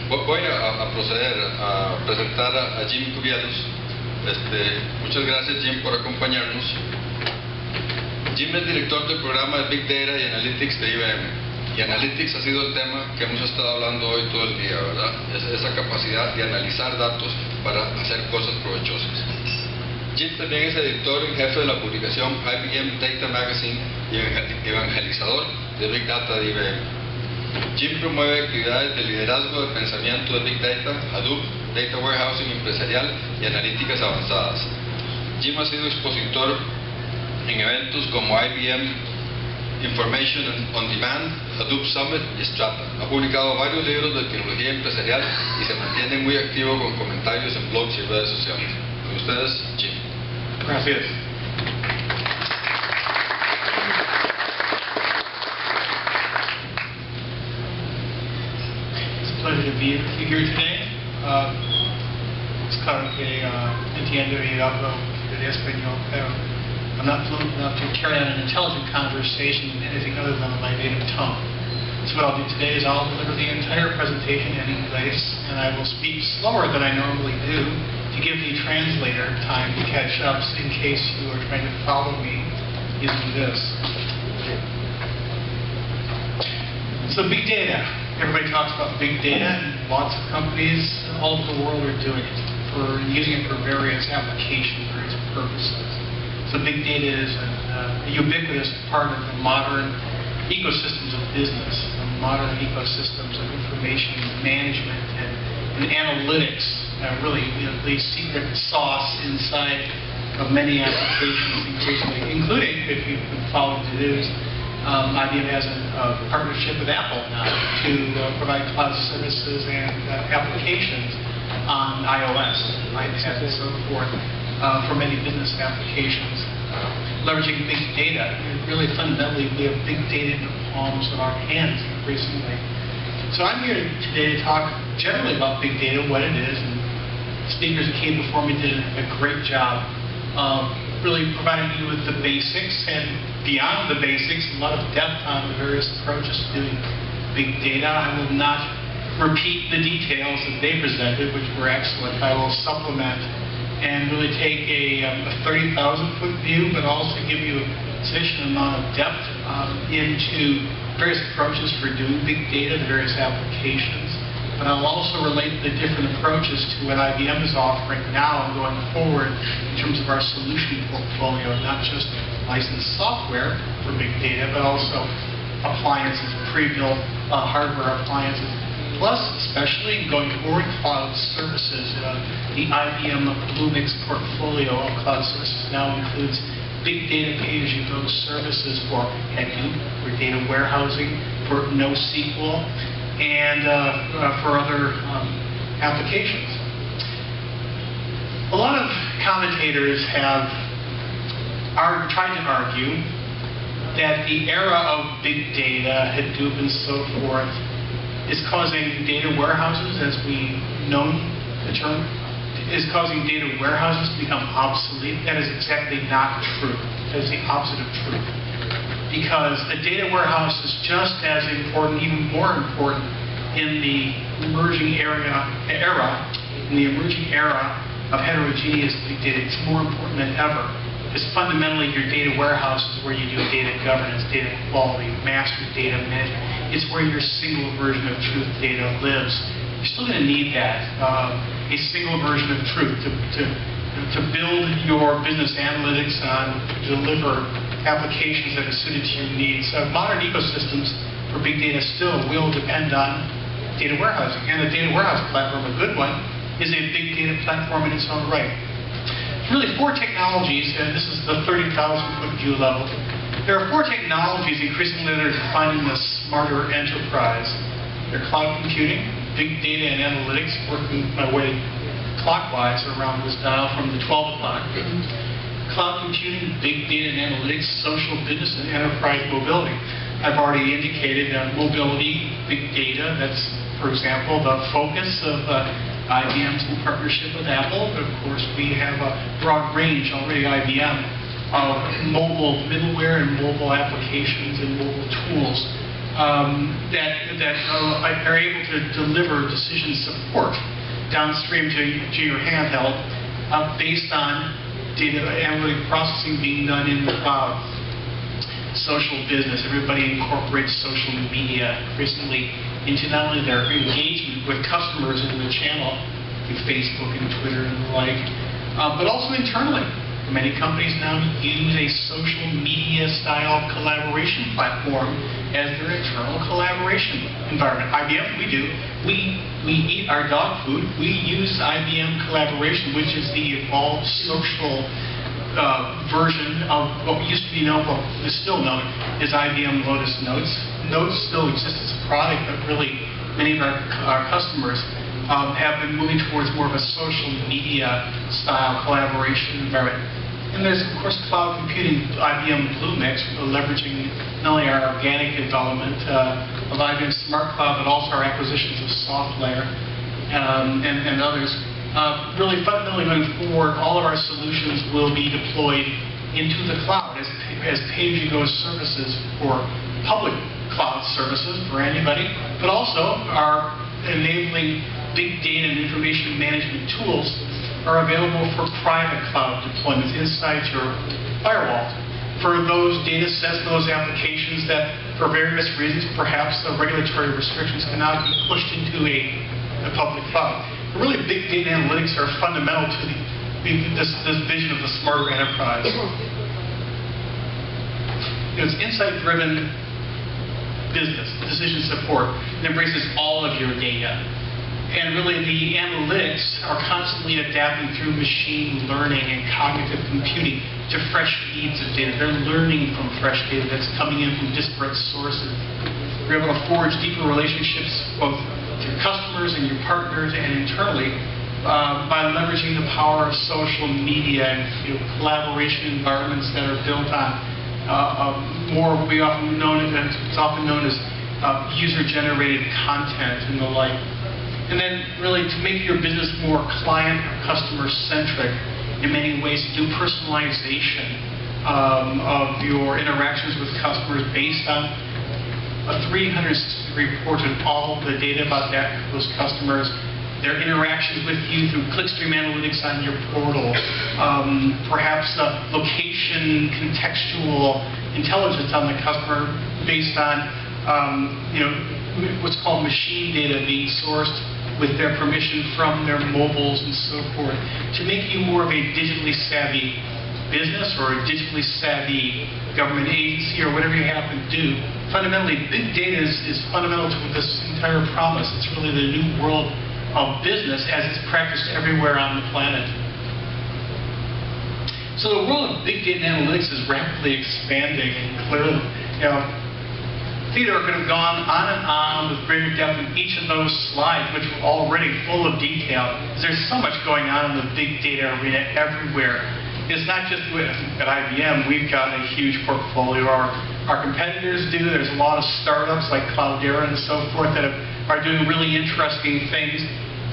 Voy a proceder a presentar a Jim Kobielus. Muchas gracias, Jim, por acompañarnos. Jim es director del programa de Big Data y Analytics de IBM. Y Analytics ha sido el tema que hemos estado hablando hoy todo el día, ¿verdad? Es esa capacidad de analizar datos para hacer cosas provechosas. Jim también es editor en jefe de la publicación IBM Data Magazine y Evangelizador de Big Data de IBM. Jim promueve actividades de liderazgo de pensamiento de Big Data, Hadoop, Data Warehousing empresarial y analíticas avanzadas. Jim ha sido expositor en eventos como IBM Information on Demand, Hadoop Summit y Strata. Ha publicado varios libros de tecnología empresarial y se mantiene muy activo con comentarios en blogs y redes sociales. Con ustedes, Jim. Gracias. It's a pleasure to be with you here today. Claro que entiendo y hablo de español, pero I'm not fluent enough to carry on an intelligent conversation in anything other than my native tongue. So what I'll do today is I'll deliver the entire presentation in English, and I will speak slower than I normally do to give the translator time to catch up in case you are trying to follow me using this. So big data. Everybody talks about big data, and lots of companies all over the world are doing it, using it for various applications, various purposes. So big data is a ubiquitous part of the modern ecosystems of business, the modern ecosystems of information management and analytics. Really, the secret sauce inside of many applications increasingly, including, if you've been following the news, IBM has a partnership with Apple now to provide cloud services and applications on iOS, iPad, and so forth, for many business applications. Leveraging big data, really fundamentally, we have big data in the palms of our hands increasingly. So I'm here today to talk generally about big data, what it is, and speakers that came before me did a great job really providing you with the basics and beyond the basics, a lot of depth on the various approaches to doing big data. I will not repeat the details that they presented, which were excellent. I will supplement and really take a 30,000-foot view, but also give you a sufficient amount of depth into various approaches for doing big data, the various applications. But I'll also relate the different approaches to what IBM is offering now and going forward in terms of our solution portfolio, not just licensed software for big data, but also appliances, pre-built hardware appliances, plus especially going forward cloud services. The IBM Bluemix portfolio of cloud services now includes big data pay-as-you-go services for Hadoop, for data warehousing, for NoSQL, and for other applications. A lot of commentators have tried to argue that the era of big data, Hadoop and so forth, is causing data warehouses, as we know the term, is causing data warehouses to become obsolete. That is exactly not true. That is the opposite of true. Because a data warehouse is just as important, even more important, in the emerging era of heterogeneous big data. It's more important than ever. Because fundamentally, your data warehouse is where you do data governance, data quality, master data management. It's where your single version of truth data lives. You're still going to need that, a single version of truth to build your business analytics on, to deliver applications that are suited to your needs. Modern ecosystems for big data still will depend on data warehousing. And a data warehouse platform, a good one, is a big data platform in its own right. Really four technologies, and this is the 30,000-foot view level. There are four technologies increasingly that are defining the smarter enterprise. They're cloud computing, big data and analytics, working my way clockwise around this dial from the 12 o'clock. Cloud computing, big data and analytics, social business, and enterprise mobility. I've already indicated mobility, big data. That's, for example, the focus of IBM's in partnership with Apple. But of course, we have a broad range already, IBM, of mobile middleware and mobile applications and mobile tools that are able to deliver decision support downstream to your handheld based on data analytic processing being done in the cloud. Social business. Everybody incorporates social media recently into not only their engagement with customers in the channel, like Facebook and Twitter and the like, but also internally. Many companies now use a social media style collaboration platform as their internal collaboration environment. IBM, we do. We eat our dog food. We use IBM collaboration, which is the evolved social version of what used to be known, what is still known as IBM Lotus Notes. Notes still exist as a product, but really many of our customers have been moving towards more of a social media style collaboration environment. And there's, of course, cloud computing, IBM Bluemix, leveraging not only our organic development of IBM Smart Cloud, but also our acquisitions of SoftLayer and others. Really fundamentally going forward, all of our solutions will be deployed into the cloud as pay-as-you-go services for public cloud services for anybody, but also our enabling big data and information management tools are available for private cloud deployments inside your firewall for those data sets, those applications that for various reasons, perhaps the regulatory restrictions cannot be pushed into a public cloud. But really, big data analytics are fundamental to this vision of the smarter enterprise. It's insight-driven business, decision support, that embraces all of your data. And really, the analytics are constantly adapting through machine learning and cognitive computing to fresh feeds of data. They're learning from fresh data that's coming in from disparate sources. You're able to forge deeper relationships both with your customers and your partners and internally by leveraging the power of social media and collaboration environments that are built on it's often known as user-generated content and the like. And then really to make your business more client or customer-centric in many ways, to do personalization of your interactions with customers based on a 360 report on all the data about those customers, their interactions with you through clickstream analytics on your portal, perhaps location contextual intelligence on the customer based on what's called machine data being sourced with their permission from their mobiles and so forth, to make you more of a digitally savvy business or a digitally savvy government agency or whatever you happen to do. Fundamentally, big data is fundamental to this entire promise. It's really the new world of business as it's practiced everywhere on the planet. So the world of big data and analytics is rapidly expanding, and clearly, Theodore could have gone on and on with greater depth in each of those slides, which were already full of detail. There's so much going on in the big data arena everywhere. It's not just at IBM. We've got a huge portfolio. Our competitors do. There's a lot of startups like Cloudera and so forth that are doing really interesting things.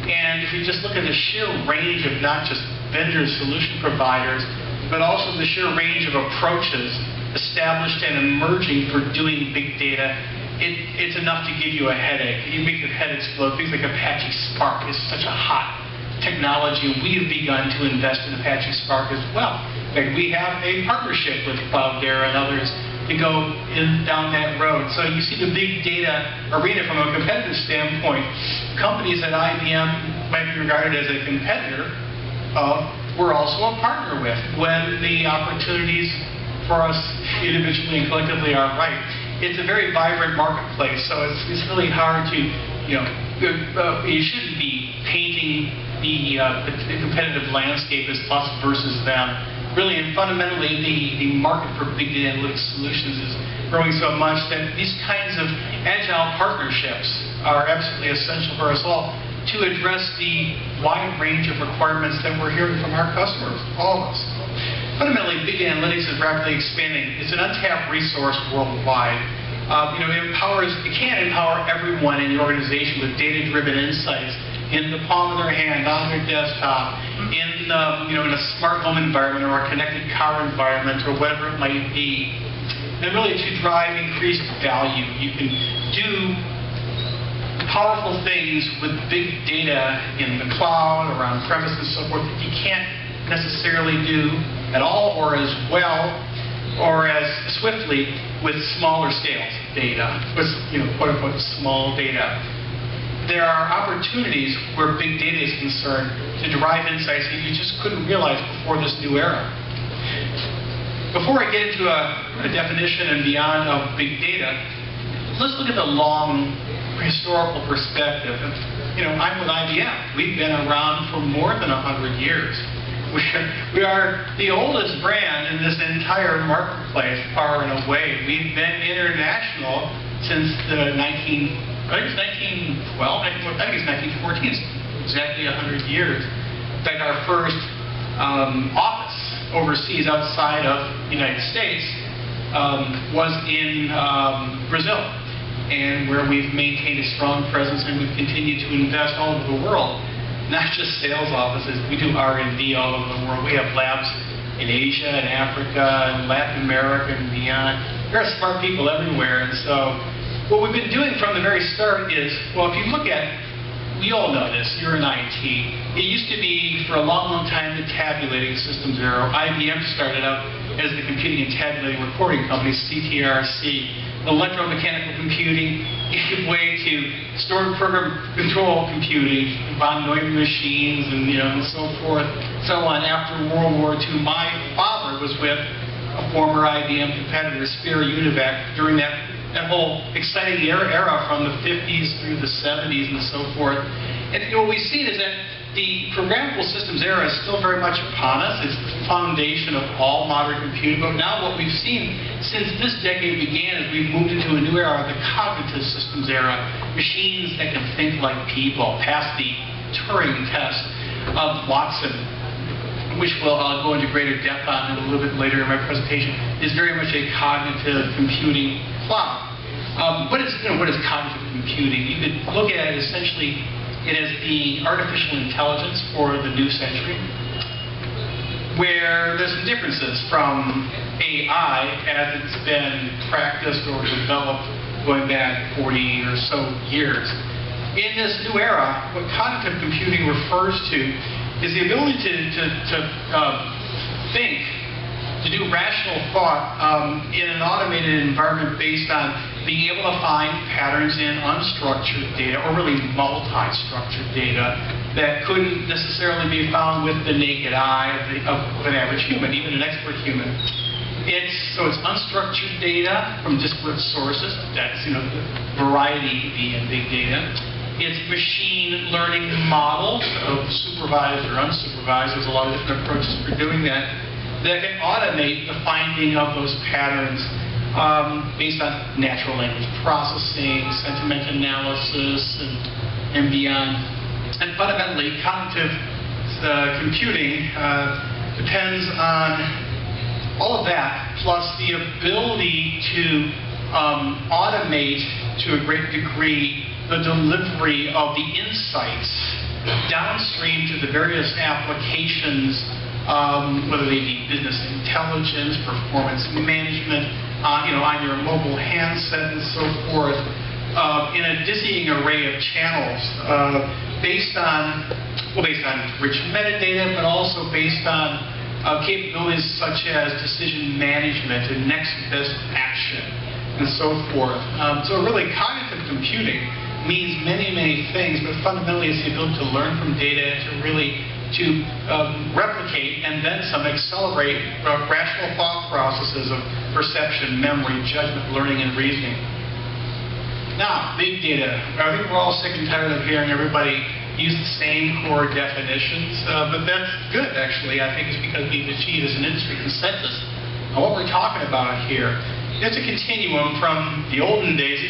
And if you just look at the sheer range of not just vendors, solution providers, but also the sheer range of approaches established and emerging for doing big data, it's enough to give you a headache. You make your head explode. Things like Apache Spark is such a hot technology, and we have begun to invest in Apache Spark as well. In fact, we have a partnership with Cloudera and others to go down that road. So you see the big data arena from a competitive standpoint. Companies that IBM might be regarded as a competitor of, we're also a partner with when the opportunities for us individually and collectively are right. It's a very vibrant marketplace, so it's really hard to, you shouldn't be painting the competitive landscape as us versus them. Really, and fundamentally, the market for big data analytics solutions is growing so much that these kinds of agile partnerships are absolutely essential for us all to address the wide range of requirements that we're hearing from our customers, all of us. Fundamentally, big data analytics is rapidly expanding. It's an untapped resource worldwide. It can empower everyone in the organization with data-driven insights in the palm of their hand, on their desktop, in a smart home environment or a connected car environment or whatever it might be. and really to drive increased value. You can do powerful things with big data in the cloud or on premise and so forth that you can't necessarily do at all or as well or as swiftly with smaller scales data, with quote unquote small data. There are opportunities where big data is concerned to derive insights that you just couldn't realize before this new era. Before I get into a definition and beyond of big data, let's look at the long historical perspective. I'm with IBM. We've been around for more than 100 years. We are the oldest brand in this entire marketplace, far and away. We've been international since the 1912, I think it's 1914, it's exactly 100 years. In fact, our first office overseas outside of the United States was in Brazil, and where we've maintained a strong presence and we've continued to invest all over the world. Not just sales offices, we do R&D all over the world. We have labs in Asia and Africa and Latin America and beyond. There are smart people everywhere, and so what we've been doing from the very start is, well, if you look at, we all know this, you're in IT. It used to be, for a long, long time, the tabulating systems era. IBM started out as the computing and tabulating recording company, CTRC. Electromechanical computing gave way to stored program control computing, von Neumann machines, and and so forth, so on. After World War II, my father was with a former IBM competitor, Spira Univac, during that whole exciting era from the 50s through the 70s and so forth. And what we've seen is that the programmable systems era is still very much upon us. It's the foundation of all modern computing. But now what we've seen since this decade began is we've moved into a new era, the cognitive systems era. Machines that can think like people, past the Turing test of Watson, which I'll go into greater depth on a little bit later in my presentation, is very much a cognitive computing cloud. What is cognitive computing? You could look at it essentially as being artificial intelligence for the new century, where there's some differences from AI as it's been practiced or developed going back 40 or so years. In this new era, what cognitive computing refers to is the ability to think, to do rational thought in an automated environment based on being able to find patterns in unstructured data, or really multi-structured data, that couldn't necessarily be found with the naked eye of an average human, even an expert human. So it's unstructured data from disparate sources. That's the variety being big data. It's machine learning models of supervised or unsupervised. There's a lot of different approaches for doing that can automate the finding of those patterns based on natural language processing, sentiment analysis, and beyond. And fundamentally, cognitive computing depends on all of that, plus the ability to automate to a great degree the delivery of the insights downstream to the various applications, whether they be business intelligence, performance management, on your mobile handset and so forth, in a dizzying array of channels, based on rich metadata, but also based on capabilities such as decision management and next best action and so forth. So really, cognitive computing means many, many things, but fundamentally it's the ability to learn from data, to replicate and then some accelerate rational thought processes of perception, memory, judgment, learning, and reasoning. Now, big data. I think we're all sick and tired of hearing everybody use the same core definitions, but that's good, actually. I think it's because we've achieved as an industry consensus on what we're talking about here. It's a continuum from the olden days.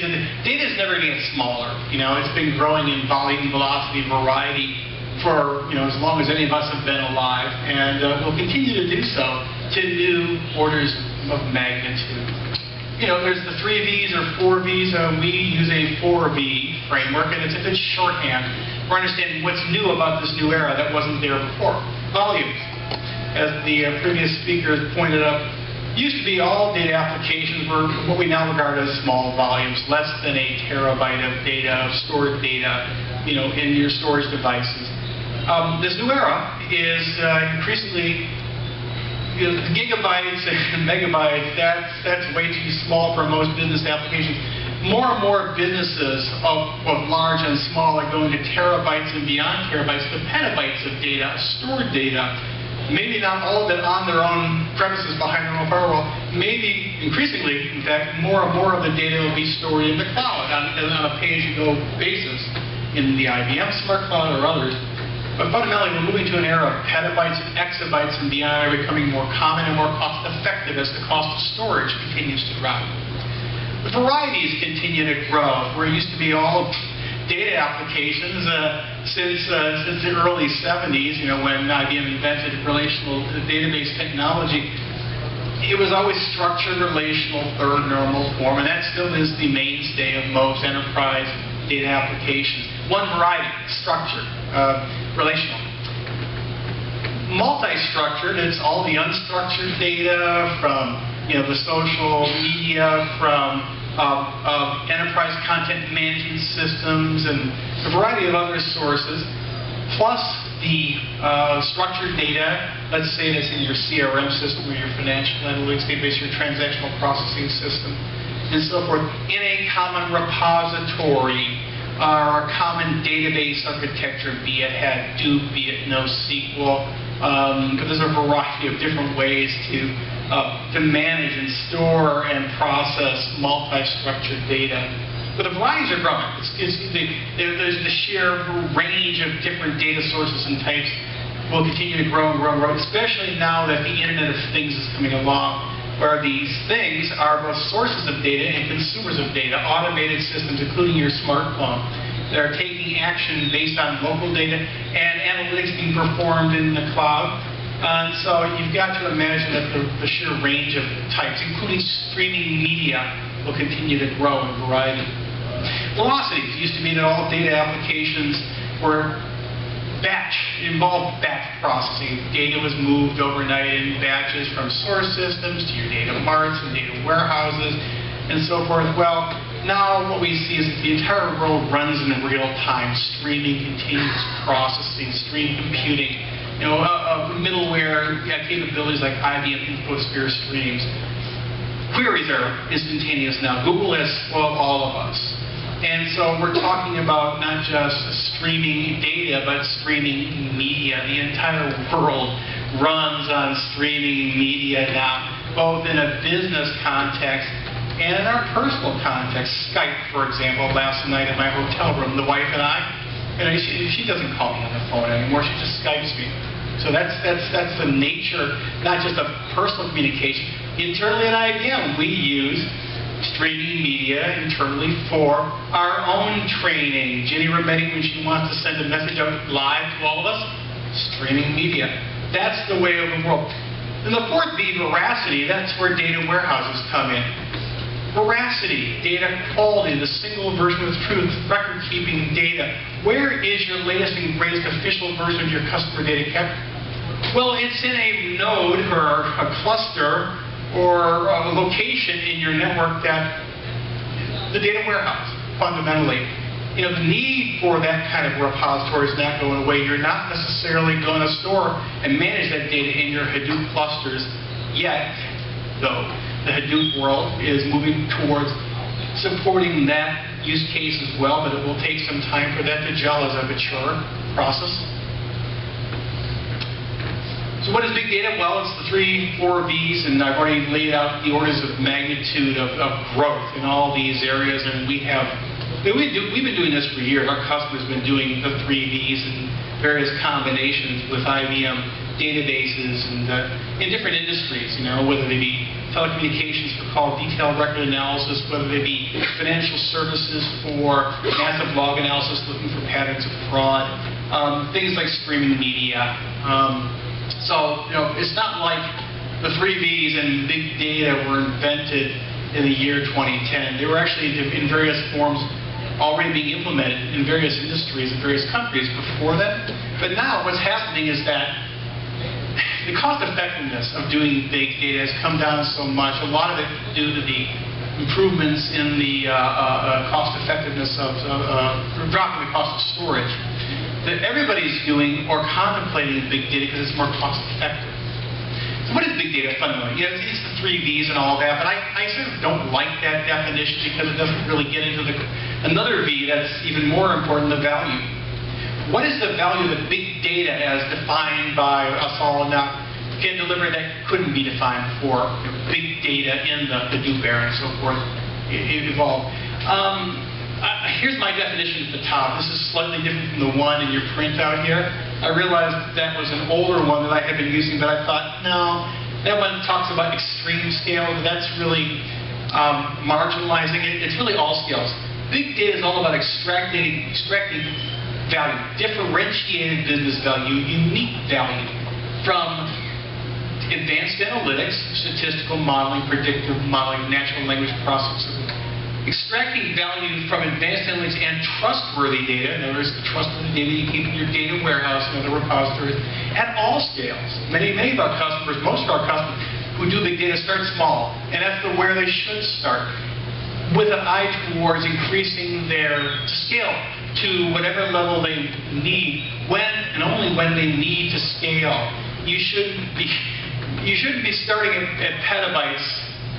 Data is never going to get smaller. It's been growing in volume, velocity, variety for as long as any of us have been alive, and will continue to do so to new orders of magnitude. There's the 3 V's or 4 V's. We use a 4V framework, and it's a good shorthand for understanding what's new about this new era that wasn't there before. Volume. As the previous speaker pointed out Used to be all data applications were what we now regard as small volumes, less than a terabyte of data, stored data, in your storage devices. This new era is increasingly, the gigabytes and megabytes. That's way too small for most business applications. More and more businesses of large and small are going to terabytes and beyond terabytes, to petabytes of data, stored data. Maybe not all of it on their own premises behind their own firewall. Maybe, increasingly, in fact, more and more of the data will be stored in the cloud on a pay-as-you-go basis in the IBM Smart Cloud or others. But fundamentally, we're moving to an era of petabytes and exabytes and beyond, are becoming more common and more cost-effective as the cost of storage continues to drop. The varieties continue to grow. Where it used to be all data applications since the early 70s, when IBM invented relational database technology, it was always structured, relational, third normal form, and that still is the mainstay of most enterprise data applications. One variety, structured, relational. Multi-structured, it's all the unstructured data from the social media, from enterprise content management systems, and a variety of other sources, plus the structured data, let's say that's in your CRM system or your financial analytics database, your transactional processing system, and so forth, in a common repository or a common database architecture, be it Hadoop, be it NoSQL. There's a variety of different ways to manage and store and process multi-structured data. But the varieties are growing. There's the sheer range of different data sources and types will continue to grow and grow and grow, especially now that the Internet of Things is coming along, where these things are both sources of data and consumers of data, automated systems, including your smartphone, that are taking action based on local data and analytics being performed in the cloud. And so you've got to imagine that the sheer range of types, including streaming media, will continue to grow in variety. Velocities used to be that all data applications were involved batch processing. Data was moved overnight in batches from source systems to your data marts and data warehouses and so forth. Well, now what we see is that the entire world runs in real time, streaming, continuous processing, stream computing, middleware capabilities like IBM InfoSphere streams. Queries are instantaneous now. Google has spoiled all of us. And so we're talking about not just streaming data, but streaming media. The entire world runs on streaming media now, both in a business context and in our personal context. Skype, for example, last night in my hotel room, the wife and I, she doesn't call me on the phone anymore, she just Skypes me. So that's the nature, not just of personal communication. Internally at IBM, we use streaming media internally for our own training. Ginny Remetti, when she wants to send a message out live to all of us, streaming media. That's the way of the world. And the fourth B, veracity, that's where data warehouses come in. Veracity, data quality, the single version of truth, record-keeping data. Where is your latest and greatest official version of your customer data kept? Well, it's in a node or a cluster or a location in your network, that the data warehouse, fundamentally. The need for that kind of repository is not going away. You're not necessarily going to store and manage that data in your Hadoop clusters yet, though. The Hadoop world is moving towards supporting that use case as well, but it will take some time for that to gel as a mature process. So what is big data? Well, it's the 3, 4 V's, and I've already laid out the orders of magnitude of growth in all these areas, and we've been doing this for years. Our customers have been doing the 3 V's in various combinations with IBM databases and in different industries, whether they be telecommunications for call detailed record analysis, whether they be financial services for massive log analysis looking for patterns of fraud, things like streaming media. So, it's not like the 3 V's and big data were invented in the year 2010. They were actually in various forms already being implemented in various industries in various countries before that. But now what's happening is that the cost effectiveness of doing big data has come down so much. A lot of it due to the improvements in the cost effectiveness of dropping the cost of storage, that everybody's doing or contemplating big data because it's more cost effective. So what is big data fundamentally? You know, it's the 3 V's and all that, but I sort of don't like that definition because it doesn't really get into another V that's even more important, the value. What is the value that big data as defined by us all now can deliver that couldn't be defined before big data in the Hadoop era and so forth evolved? Here's my definition at the top. This is slightly different from the one in your printout here. I realized that was an older one that I had been using, but I thought, no, that one talks about extreme scale. That's really marginalizing it. It's really all scales. Big data is all about extracting value, differentiated business value, unique value from advanced analytics, statistical modeling, predictive modeling, natural language processing. Extracting value from advanced analytics and trustworthy data. In other words, the trustworthy data you keep in your data warehouse and other repositories at all scales. Many of our customers, most of our customers who do big data start small, and that's where they should start, with an eye towards increasing their scale to whatever level they need, when and only when they need to scale. You shouldn't be starting at petabytes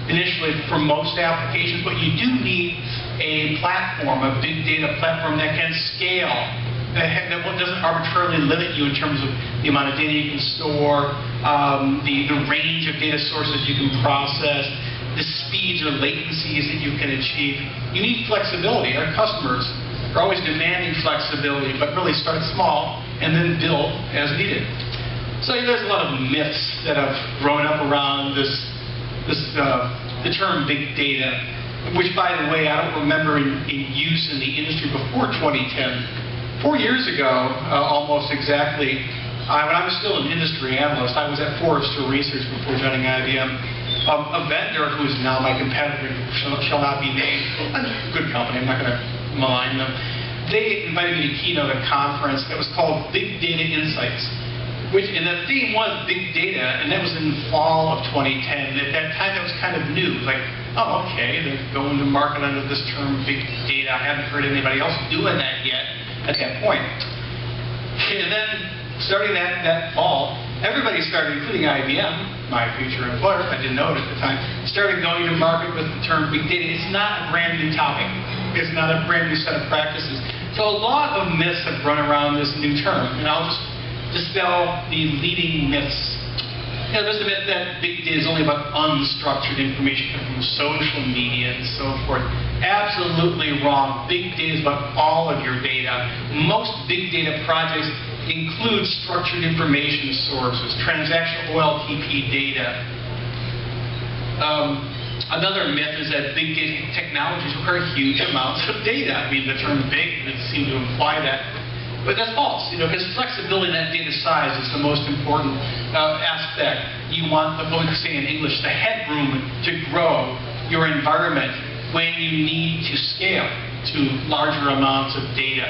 initially for most applications, but you do need a platform, a big data platform that can scale, that doesn't arbitrarily limit you in terms of the amount of data you can store, the range of data sources you can process, the speeds or latencies that you can achieve. You need flexibility. Our customers are always demanding flexibility, but really start small and then build as needed. So there's a lot of myths that have grown up around the term big data, which, by the way, I don't remember in use in the industry before 2010. 4 years ago, almost exactly, when I was still an industry analyst, I was at Forrester Research before joining IBM. A vendor who is now my competitor, shall not be named, a good company, I'm not going to malign them, they invited me to keynote a conference that was called Big Data Insights. And the theme was big data, and that was in the fall of 2010. At that time, that was kind of new. Like, oh, okay, they're going to market under this term, big data. I haven't heard anybody else doing that yet at that point. And then, starting that fall, everybody started, including IBM, my future employer, I didn't know it at the time, started going to market with the term big data. It's not a brand new topic. It's not a brand new set of practices. So a lot of myths have run around this new term, and I'll just dispel the leading myths. You know, there's the myth that big data is only about unstructured information coming from social media and so forth. Absolutely wrong. Big data is about all of your data. Most big data projects include structured information sources, transactional OLTP data. Another myth is that big data technologies require huge amounts of data. I mean, the term big would seem to imply that. But that's false, because flexibility in that data size is the most important aspect. You want, what we say in English, the headroom to grow your environment when you need to scale to larger amounts of data,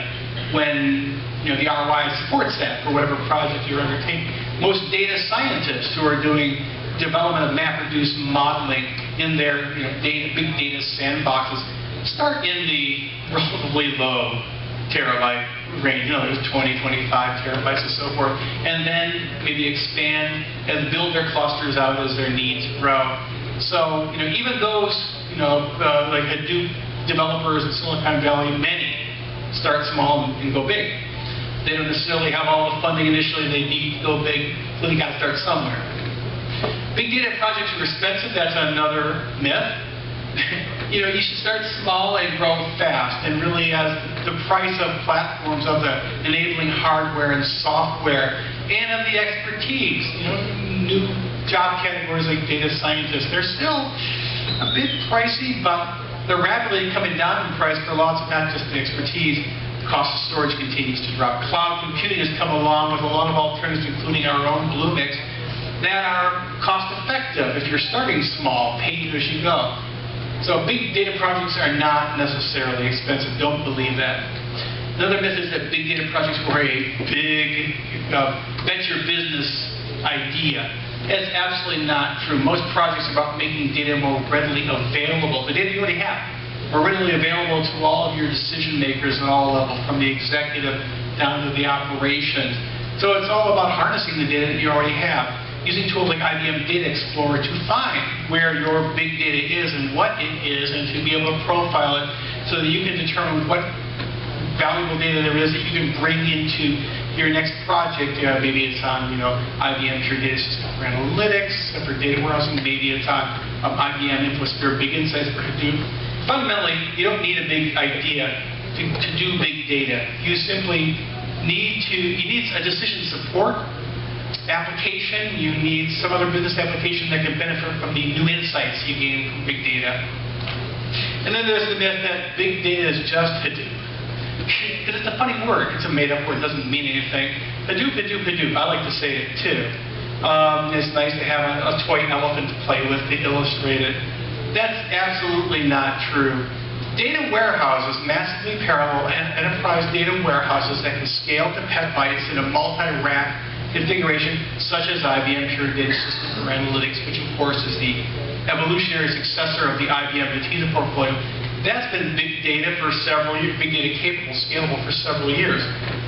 when the ROI supports that for whatever project you're undertaking. Most data scientists who are doing development of MapReduce modeling in their big data sandboxes start in the relatively low terabyte range, there's 20, 25 terabytes and so forth, and then maybe expand and build their clusters out as their needs grow. So, even those, like Hadoop developers in Silicon Valley, many start small and go big. They don't necessarily have all the funding initially they need to go big, so they got to start somewhere. Big data projects are expensive. That's another myth. You should start small and grow fast, and really as the price of platforms, of the enabling hardware and software, and of the expertise. New job categories like data scientists, they're still a bit pricey, but they're rapidly coming down in price for lots of not just the expertise. The cost of storage continues to drop. Cloud computing has come along with a lot of alternatives, including our own Bluemix, that are cost effective if you're starting small, pay as you go. So big data projects are not necessarily expensive. Don't believe that. Another myth is that big data projects were a big bet your business idea. That's absolutely not true. Most projects are about making data more readily available. The data you already have are readily available to all of your decision makers at all levels, from the executive down to the operations. So it's all about harnessing the data that you already have, using tools like IBM Data Explorer to find where your big data is and what it is, and to be able to profile it so that you can determine what valuable data there is that you can bring into your next project. Maybe it's on, IBM Pure Data System for Analytics, for data warehousing. Maybe it's on IBM InfoSphere Big Insights for Hadoop. Fundamentally, you don't need a big idea to do big data. You simply need a decision support application. You need some other business application that can benefit from the new insights you gain from big data. And then there's the myth that big data is just Hadoop. Because it's a funny word. It's a made-up word. It doesn't mean anything. Hadoop, Hadoop, Hadoop. I like to say it too. It's nice to have a toy elephant to play with to illustrate it. That's absolutely not true. Data warehouses, massively parallel enterprise data warehouses that can scale to petabytes in a multi-rack configuration, such as IBM Pure Data System for Analytics, which of course is the evolutionary successor of the IBM Netezza portfolio. That's been big data for several years, big data capable, scalable for several years.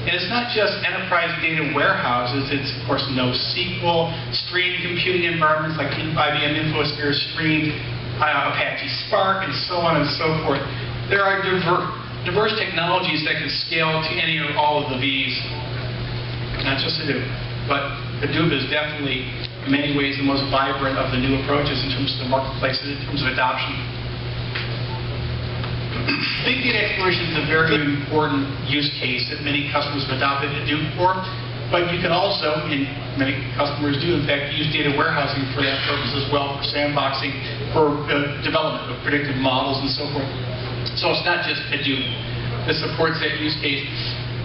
And it's not just enterprise data warehouses, it's of course NoSQL, streamed computing environments like IBM InfoSphere Stream, Apache Spark, and so on and so forth. There are diverse technologies that can scale to any or all of the V's. Not just Hadoop, but Hadoop is definitely, in many ways, the most vibrant of the new approaches in terms of the marketplace, in terms of adoption. Big data exploration is a very important use case that many customers have adopted Hadoop for, but you can also, and many customers do, in fact, use data warehousing for that purpose as well, for sandboxing, for development of predictive models and so forth. So it's not just Hadoop that supports that use case.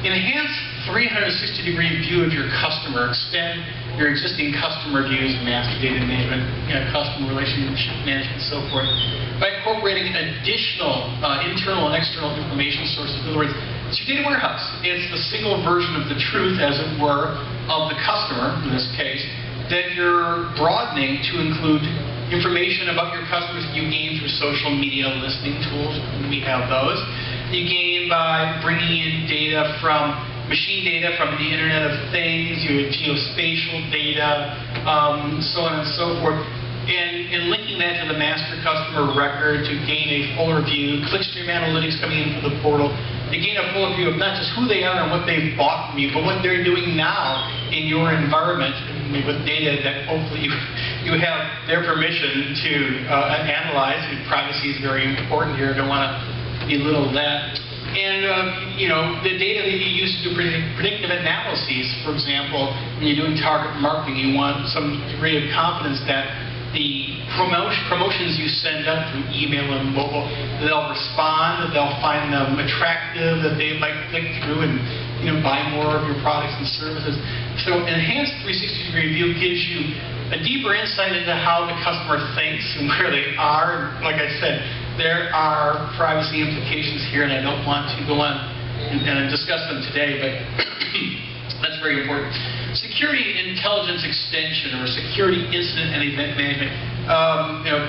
Enhance 360-degree view of your customer. Extend your existing customer views, master data management, customer relationship management, and so forth, by incorporating additional internal and external information sources. In other words, it's your data warehouse. It's the single version of the truth, as it were, of the customer, in this case, that you're broadening to include information about your customers that you gain through social media listening tools. We have those. You gain by bringing in data from machine data from the Internet of Things, your geospatial data, so on and so forth, and linking that to the master customer record to gain a fuller view. Clickstream analytics coming into the portal, you gain a fuller view of not just who they are and what they've bought from you, but what they're doing now in your environment with data that hopefully you have their permission to analyze. Privacy is very important here. I don't want to belittle that. And the data that you use to do predictive analyses, for example, when you're doing target marketing, you want some degree of confidence that the promotions you send out through email and mobile, they'll respond, that they'll find them attractive, that they might click through and buy more of your products and services. So enhanced 360-degree view gives you a deeper insight into how the customer thinks and where they are. Like I said, there are privacy implications here, and I don't want to go on and discuss them today, but that's very important. Security intelligence extension, or security incident and event management.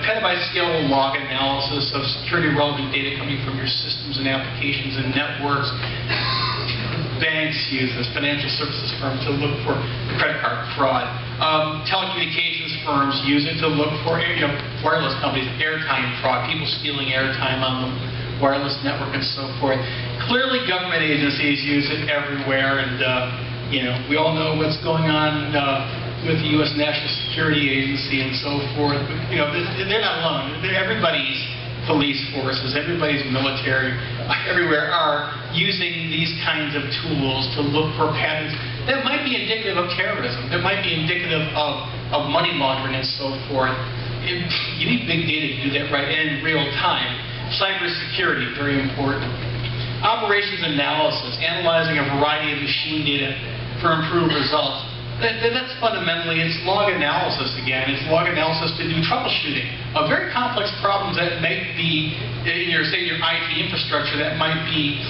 Petabyte scale log analysis of security relevant data coming from your systems and applications and networks. Banks use this, financial services firms to look for credit card fraud. Telecommunications firms use it to look for wireless companies, airtime fraud, people stealing airtime on the wireless network and so forth. Clearly government agencies use it everywhere, and we all know what's going on with the U.S. National Security Agency and so forth. But, they're not alone. Everybody's police forces, everybody's military, everywhere are using these kinds of tools to look for patterns that might be indicative of terrorism, that might be indicative of money laundering and so forth. You need big data to do that right in real time. Cybersecurity, very important. Operations analysis, analyzing a variety of machine data for improved results. That's fundamentally, it's log analysis again. It's log analysis to do troubleshooting of very complex problems that might be in your IT infrastructure, that might be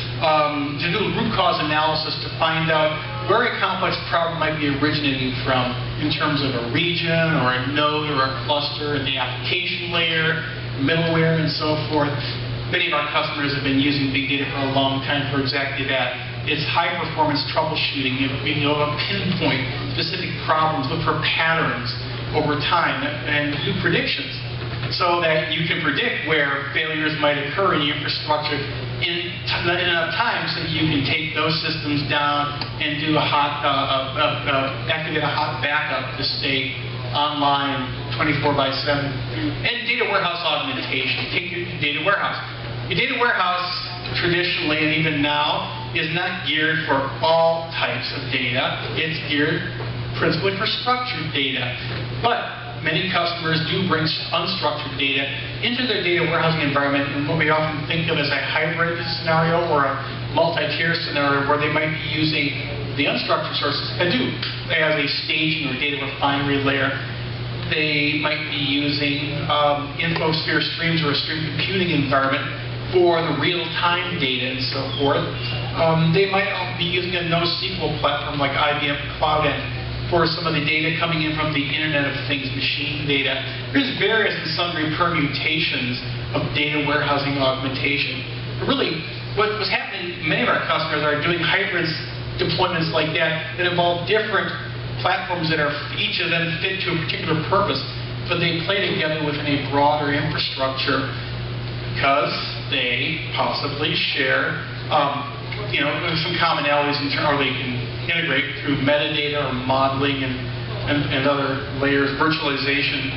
to do root cause analysis to find out very complex problem might be originating from in terms of a region or a node or a cluster in the application layer, middleware, and so forth. Many of our customers have been using big data for a long time for exactly that. It's high-performance troubleshooting. Being able to pinpoint specific problems, look for patterns over time, and do predictions so that you can predict where failures might occur in the infrastructure in enough time so that you can take those systems down and do activate a hot backup to stay online 24/7. And data warehouse augmentation. Take your data warehouse. Your data warehouse, traditionally and even now, is not geared for all types of data. It's geared principally for structured data. But many customers do bring unstructured data into their data warehousing environment in what we often think of as a hybrid scenario or a multi-tier scenario where they might be using the unstructured sources Hadoop as a staging or data refinery layer. They might be using InfoSphere streams or a stream computing environment for the real-time data and so forth. They might be using a NoSQL platform like IBM Cloud End for some of the data coming in from the Internet of Things machine data. There's various and sundry permutations of data warehousing augmentation. But really, what's happening, many of our customers are doing hybrid deployments like that involve different platforms that are, each of them fit to a particular purpose, but they play together within a broader infrastructure because they possibly share some commonalities or they can integrate through metadata or modeling and other layers, virtualization.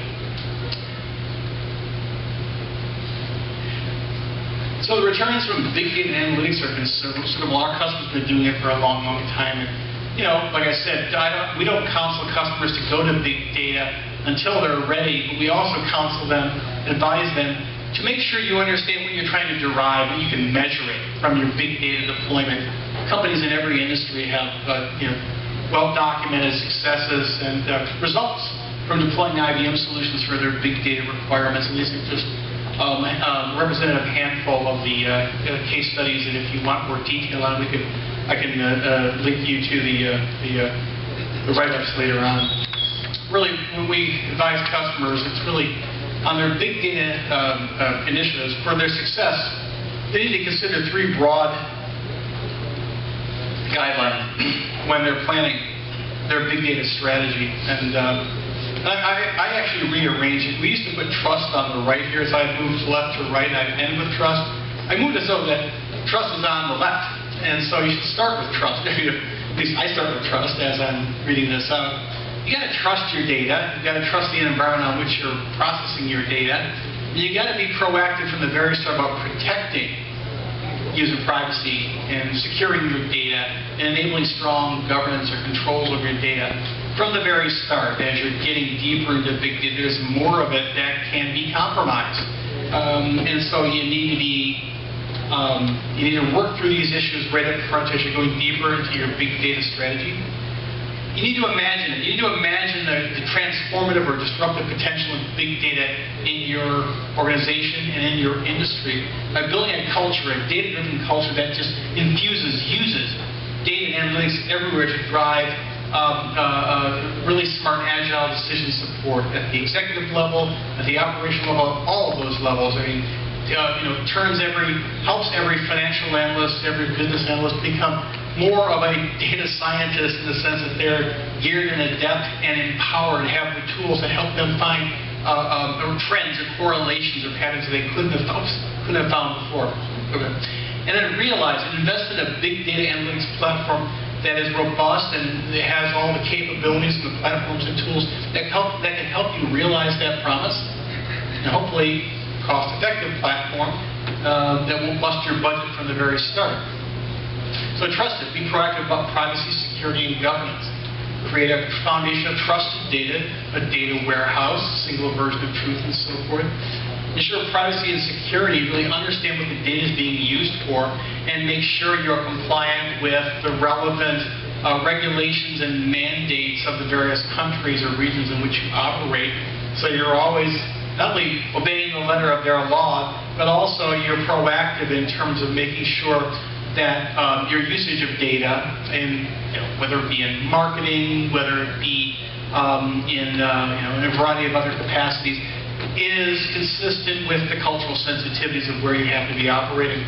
So the returns from big data and analytics are considerable. Our customers have been doing it for a long, long time. And, like I said, we don't counsel customers to go to big data until they're ready, but we also counsel them, advise them to make sure you understand what you're trying to derive, and you can measure it from your big data deployment. Companies in every industry have well-documented successes and results from deploying IBM solutions for their big data requirements. And these are just a representative handful of the case studies, and if you want more detail on it, I can link you to the write-ups later on. Really, when we advise customers, it's really on their big data initiatives. For their success, they need to consider three broad guidelines when they're planning their big data strategy. And I actually rearranged it. We used to put trust on the right here, so I moved left to right, and I end with trust. I moved it so that trust is on the left, and so you should start with trust. At least I start with trust as I'm reading this out. You got to trust your data. You got to trust the environment on which you're processing your data. You got to be proactive from the very start about protecting user privacy and securing your data and enabling strong governance or controls over your data from the very start. As you're getting deeper into big data, there's more of it that can be compromised, and so you need to work through these issues right up front as you're going deeper into your big data strategy. You need to imagine it. You need to imagine the transformative or disruptive potential of big data in your organization and in your industry by building a culture, a data-driven culture that just uses data and analytics everywhere to drive really smart, agile decision support at the executive level, at the operational level, all of those levels. I mean, helps every financial analyst, every business analyst become more of a data scientist in the sense that they're geared and adept and empowered to have the tools to help them find trends or correlations or patterns that they couldn't have found before. Okay. And then realize and invest in a big data analytics platform that is robust and it has all the capabilities and the platforms and tools that can help you realize that promise. And hopefully, cost-effective platform that won't bust your budget from the very start. So trust it. Be proactive about privacy, security, and governance. Create a foundation of trusted data, a data warehouse, a single version of truth, and so forth. Ensure privacy and security. Really understand what the data is being used for, and make sure you're compliant with the relevant regulations and mandates of the various countries or regions in which you operate. So you're always not only obeying the letter of their law, but also you're proactive in terms of making sure that your usage of data, and whether it be in marketing, whether it be in a variety of other capacities, is consistent with the cultural sensitivities of where you have to be operating.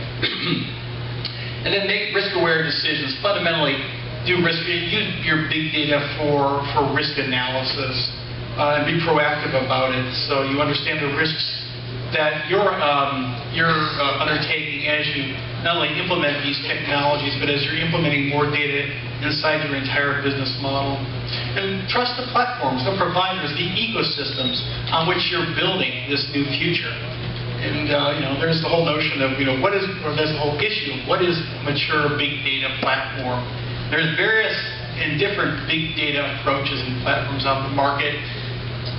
And then make risk-aware decisions. Fundamentally, use your big data for risk analysis and be proactive about it, so you understand the risks that you're undertaking as you not only implement these technologies, but as you're implementing more data inside your entire business model. And trust the platforms, the providers, the ecosystems on which you're building this new future. And there's the whole notion of there's the whole issue of what is a mature big data platform. There's various and different big data approaches and platforms on the market.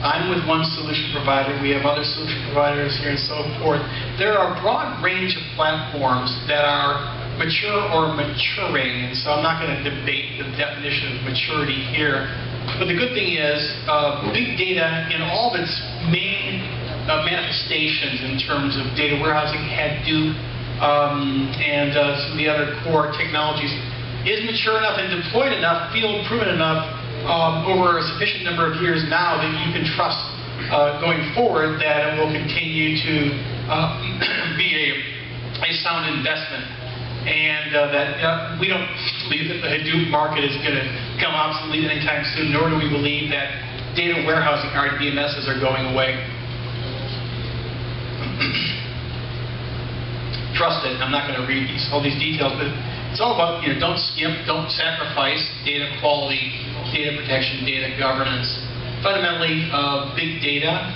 I'm with one solution provider. We have other solution providers here and so forth. There are a broad range of platforms that are mature or maturing, and so I'm not going to debate the definition of maturity here. But the good thing is, big data in all of its main manifestations in terms of data warehousing, Hadoop, and some of the other core technologies, is mature enough and deployed enough, field-proven enough, over a sufficient number of years now that you can trust going forward that it will continue to be a sound investment, and that we don't believe that the Hadoop market is going to become obsolete anytime soon, nor do we believe that data warehousing, our DMSs, are going away. Trust it. I'm not going to read all these details, but it's all about don't skimp, don't sacrifice data quality, data protection, data governance. Fundamentally, big data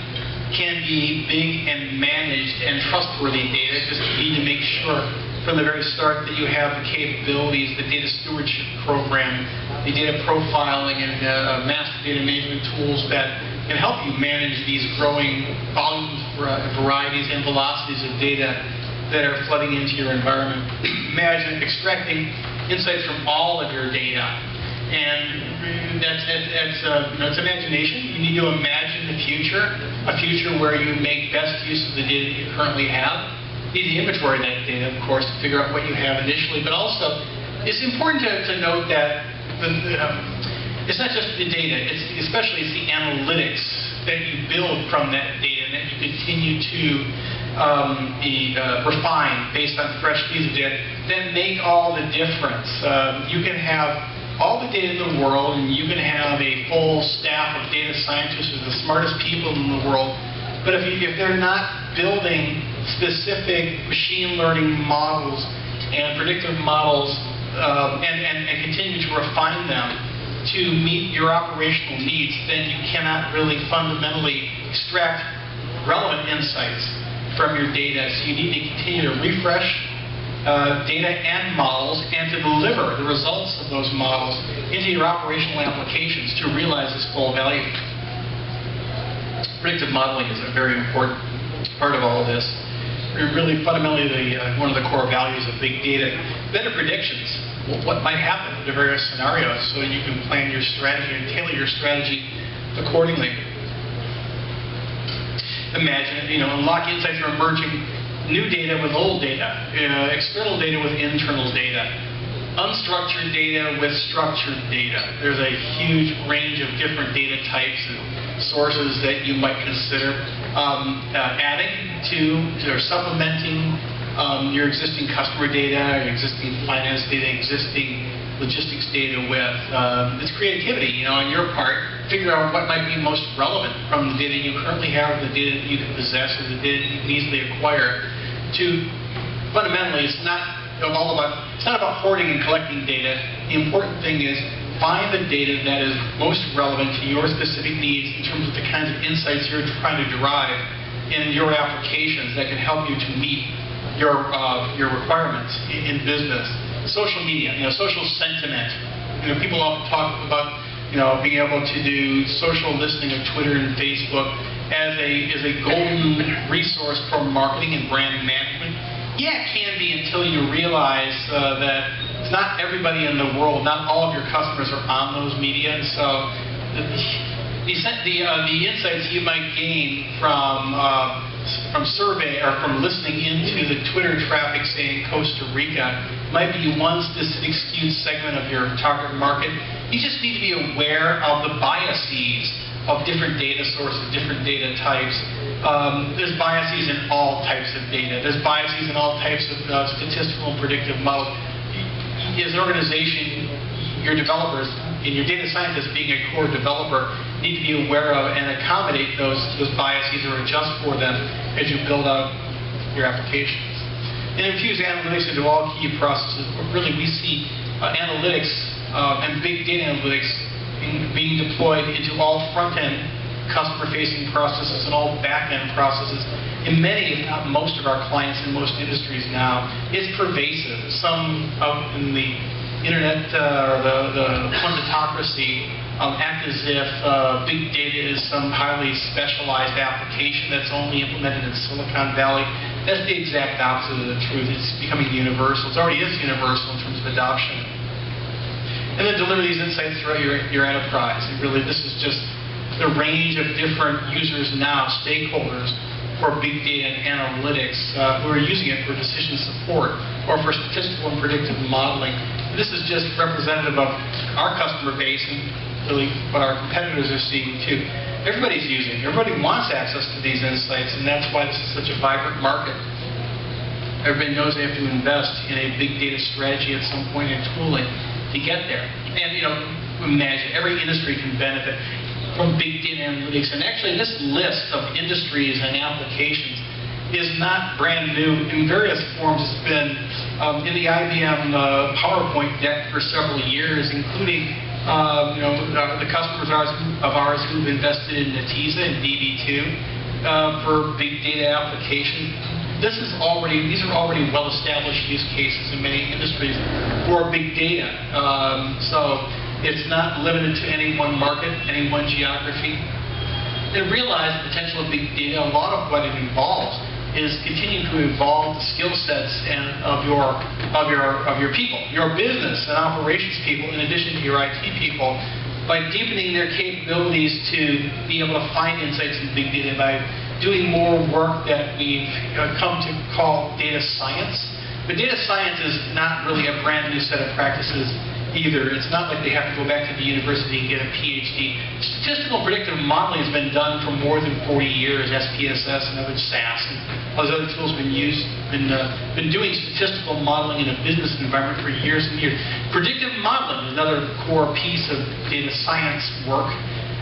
can be big and managed and trustworthy data. Just need to make sure from the very start that you have the capabilities, the data stewardship program, the data profiling, and master data management tools that can help you manage these growing volumes, varieties, and velocities of data that are flooding into your environment. Imagine extracting insights from all of your data. And that's imagination. You need to imagine the future, a future where you make best use of the data that you currently have. You need to inventory that data, of course, to figure out what you have initially. But also, it's important to note that it's not just the data, especially it's the analytics that you build from that data and that you continue to refine based on fresh feeds of data that make all the difference. You can have all the data in the world, and you can have a full staff of data scientists who are the smartest people in the world, but if they're not building specific machine learning models and predictive models and continue to refine them to meet your operational needs, then you cannot really fundamentally extract relevant insights from your data. So you need to continue to refresh data and models, and to deliver the results of those models into your operational applications to realize this full value. Predictive modeling is a very important part of all of this. Really, fundamentally, one of the core values of big data. Better predictions. What might happen in the various scenarios, so you can plan your strategy and tailor your strategy accordingly. Imagine, unlock insights from emerging new data with old data, external data with internal data, unstructured data with structured data. There's a huge range of different data types and sources that you might consider adding to or supplementing your existing customer data, your existing finance data, existing logistics data with. It's creativity, on your part. Figure out what might be most relevant from the data you currently have, the data that you can possess, or the data that you can easily acquire. Fundamentally, it's not about hoarding and collecting data. The important thing is find the data that is most relevant to your specific needs in terms of the kinds of insights you're trying to derive in your applications that can help you to meet your requirements in business. Social media, social sentiment. People often talk about being able to do social listening of Twitter and Facebook as a golden resource for marketing and brand management. Yeah, it can be until you realize that it's not everybody in the world, not all of your customers are on those media, and so the insights you might gain from survey or from listening into the Twitter traffic, say in Costa Rica, might be one specific skewed segment of your target market. You just need to be aware of the biases of different data sources, different data types. There's biases in all types of data. There's biases in all types of statistical and predictive models. As an organization, your developers and your data scientists, being a core developer, need to be aware of and accommodate those biases or adjust for them as you build out your applications. And infuse analytics into all key processes. Really, we see analytics and big data analytics being deployed into all front-end customer-facing processes and all back-end processes. In many, if not most, of our clients in most industries now, it's pervasive. Some out in the internet or the punditocracy act as if big data is some highly specialized application that's only implemented in Silicon Valley. That's the exact opposite of the truth. It's becoming universal. It already is universal in terms of adoption. And then deliver these insights throughout your enterprise. And really, this is just the range of different users now, stakeholders, for big data and analytics who are using it for decision support or for statistical and predictive modeling. This is just representative of our customer base and really what our competitors are seeing too. Everybody's using it. Everybody wants access to these insights, and that's why this is such a vibrant market. Everybody knows they have to invest in a big data strategy at some point in tooling to get there. And imagine every industry can benefit from big data analytics. And actually, this list of industries and applications is not brand new. In various forms, it's been in the IBM PowerPoint deck for several years, including the customers of ours who've invested in Netezza and DB2 for big data applications. These are already well-established use cases in many industries for big data. So it's not limited to any one market, any one geography. And realize the potential of big data. A lot of what it involves is continuing to evolve the skill sets of your people, your business and operations people, in addition to your IT people, by deepening their capabilities to be able to find insights in big data by doing more work that we've come to call data science. But data science is not really a brand new set of practices either. It's not like they have to go back to the university and get a PhD. Statistical predictive modeling has been done for more than 40 years. SPSS and other SAS and all those other tools have been doing statistical modeling in a business environment for years and years. Predictive modeling, another core piece of data science work,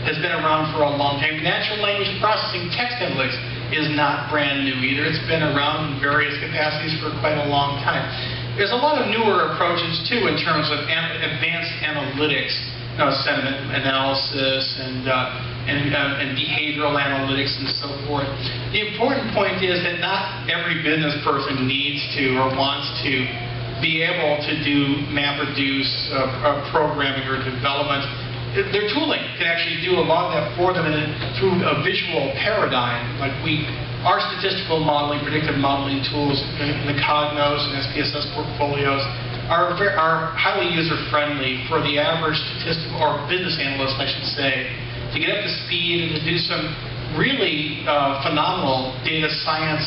has been around for a long time. Natural language processing, text analytics, is not brand new either. It's been around in various capacities for quite a long time. There's a lot of newer approaches too in terms of advanced analytics, sentiment analysis and behavioral analytics and so forth. The important point is that not every business person needs to or wants to be able to do MapReduce programming or development. Their tooling can actually do a lot of that for them through a visual paradigm. Like our statistical modeling, predictive modeling tools in the Cognos and SPSS portfolios are highly user-friendly for the average statistical or business analyst, I should say, to get up to speed and to do some really phenomenal data science